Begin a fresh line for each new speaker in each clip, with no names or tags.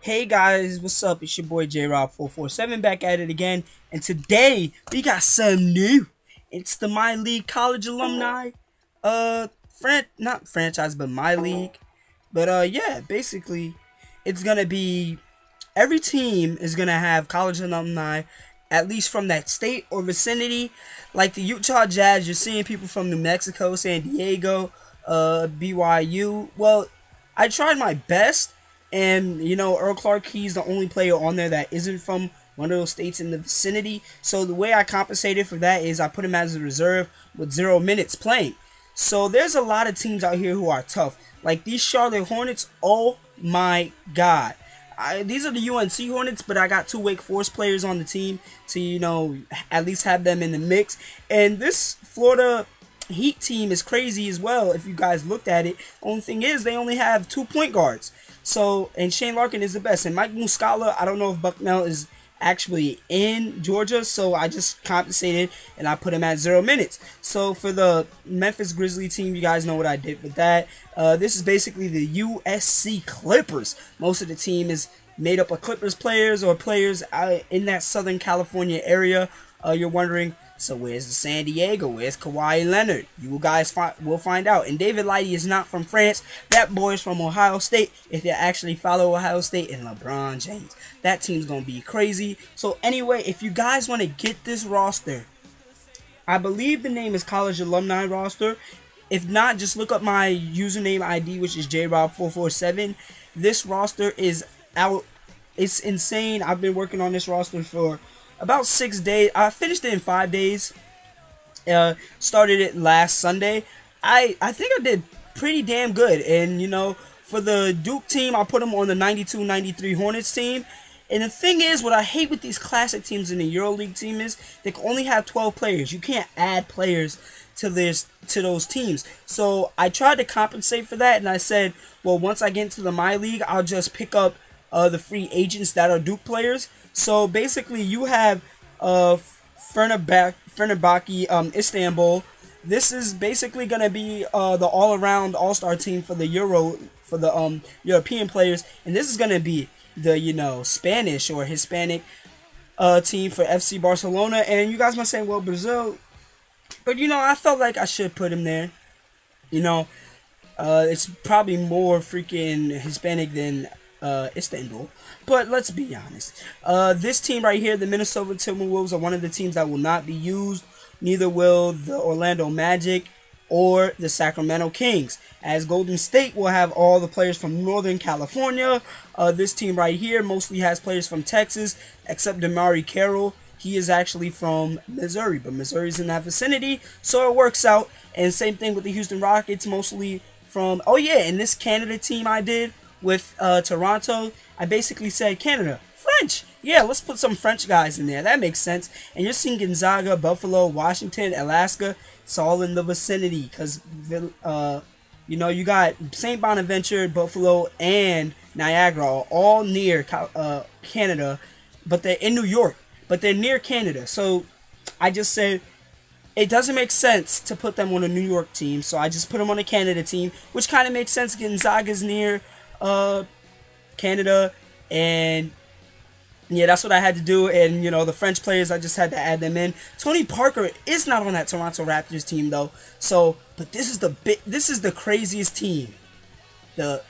Hey guys, what's up? It's your boy JRob447 back at it again, and today we got some new. It's the My League College Alumni, not franchise, but My League. But yeah, basically, it's gonna be every team is gonna have college alumni, at least from that state or vicinity. Like the Utah Jazz, you're seeing people from New Mexico, San Diego, BYU. Well, I tried my best. And, Earl Clark, he's the only player on there that isn't from one of those states in the vicinity. So the way I compensated for that is I put him as a reserve with 0 minutes playing. So there's a lot of teams out here who are tough. Like these Charlotte Hornets, oh my God. These are the UNC Hornets, but I got 2 Wake Forest players on the team to, at least have them in the mix. And this Florida Heat team is crazy as well if you guys looked at it. Only thing is they only have 2 point guards. So, and Shane Larkin is the best. And Mike Muscala, I don't know if Bucknell is actually in Georgia, so I just compensated and I put him at 0 minutes. So for the Memphis Grizzly team, you guys know what I did with that. This is basically the USC Clippers. Most of the team is made up of Clippers players or players in that Southern California area. You're wondering, so where's the San Diego? Where's Kawhi Leonard? You guys will find out. And David Lighty is not from France. That boy is from Ohio State. If you actually follow Ohio State and LeBron James, that team's going to be crazy. So anyway, if you guys want to get this roster, I believe the name is College Alumni Roster. If not, just look up my username ID, which is JRob447. This roster is out. It's insane. I've been working on this roster for about 6 days. I finished it in 5 days. Started it last Sunday. I think I did pretty damn good. And for the Duke team, I put them on the 92-93 Hornets team. And the thing is, what I hate with these classic teams in the EuroLeague team is they can only have 12 players. You can't add players to those teams. So I tried to compensate for that, and I said, well, once I get into the My League, I'll just pick up the free agents that are Duke players. So basically, you have Fenerbahce, Istanbul. This is basically gonna be the all-around all-star team for the European players, and this is gonna be the Spanish or Hispanic team for FC Barcelona. And you guys might say, well, Brazil, but I felt like I should put him there. It's probably more freaking Hispanic than Istanbul, but let's be honest. This team right here, the Minnesota Timberwolves, are one of the teams that will not be used. Neither will the Orlando Magic or the Sacramento Kings, as Golden State will have all the players from Northern California. This team right here mostly has players from Texas, except DeMarre Carroll. He is actually from Missouri, but Missouri's in that vicinity, so it works out. And same thing with the Houston Rockets, mostly from, oh yeah, and this Canada team I did with Toronto, I basically said Canada, French. Yeah, let's put some French guys in there. That makes sense. And you're seeing Gonzaga, Buffalo, Washington, Alaska. It's all in the vicinity because, you got St. Bonaventure, Buffalo, and Niagara all near Canada, but they're in New York, but they're near Canada. So I just said it doesn't make sense to put them on a New York team, so I just put them on a Canada team, which kind of makes sense. Gonzaga's near Canada, and yeah, that's what I had to do. And the French players, I just had to add them in. Tony Parker is not on that Toronto Raptors team though. So, but this is the craziest team, the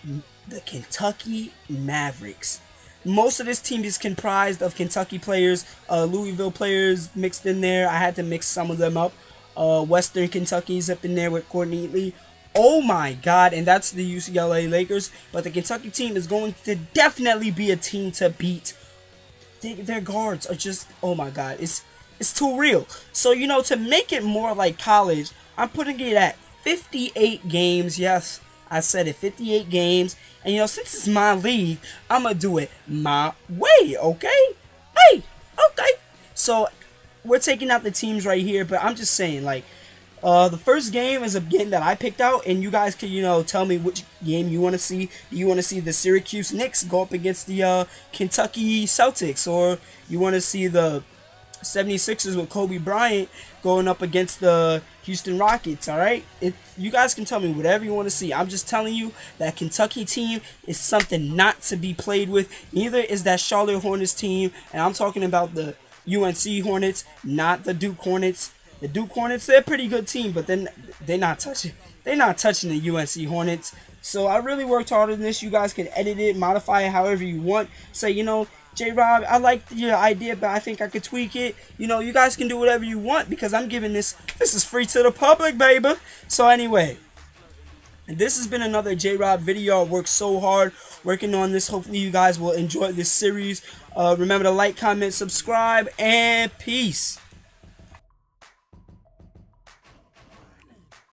Kentucky Mavericks. Most of this team is comprised of Kentucky players, Louisville players mixed in there. I had to mix some of them up. Western Kentucky's up in there with Courtney Lee. Oh my God, and that's the UCLA Lakers. But the Kentucky team is going to definitely be a team to beat. Their guards are just, oh my God, it's too real. So, to make it more like college, I'm putting it at 58 games. Yes, I said it, 58 games. And, since it's my league, I'm going to do it my way, okay? Hey, okay. So, we're taking out the teams right here, but I'm just saying, like, the first game is a game that I picked out, and you guys can, tell me which game you want to see. Do you want to see the Syracuse Knicks go up against the Kentucky Celtics, or you want to see the 76ers with Kobe Bryant going up against the Houston Rockets, alright? You guys can tell me whatever you want to see. I'm just telling you that Kentucky team is something not to be played with. Neither is that Charlotte Hornets team, and I'm talking about the UNC Hornets, not the Duke Hornets. The Duke Hornets, they're a pretty good team, but then they're not touching the UNC Hornets. So I really worked hard on this. You guys can edit it, modify it however you want. Say, you know, J-Rob, I like your idea, but I think I could tweak it. You know, you guys can do whatever you want because I'm giving this is free to the public, baby. So anyway, this has been another J-Rob video. I worked so hard working on this. Hopefully you guys will enjoy this series. Remember to like, comment, subscribe, and peace.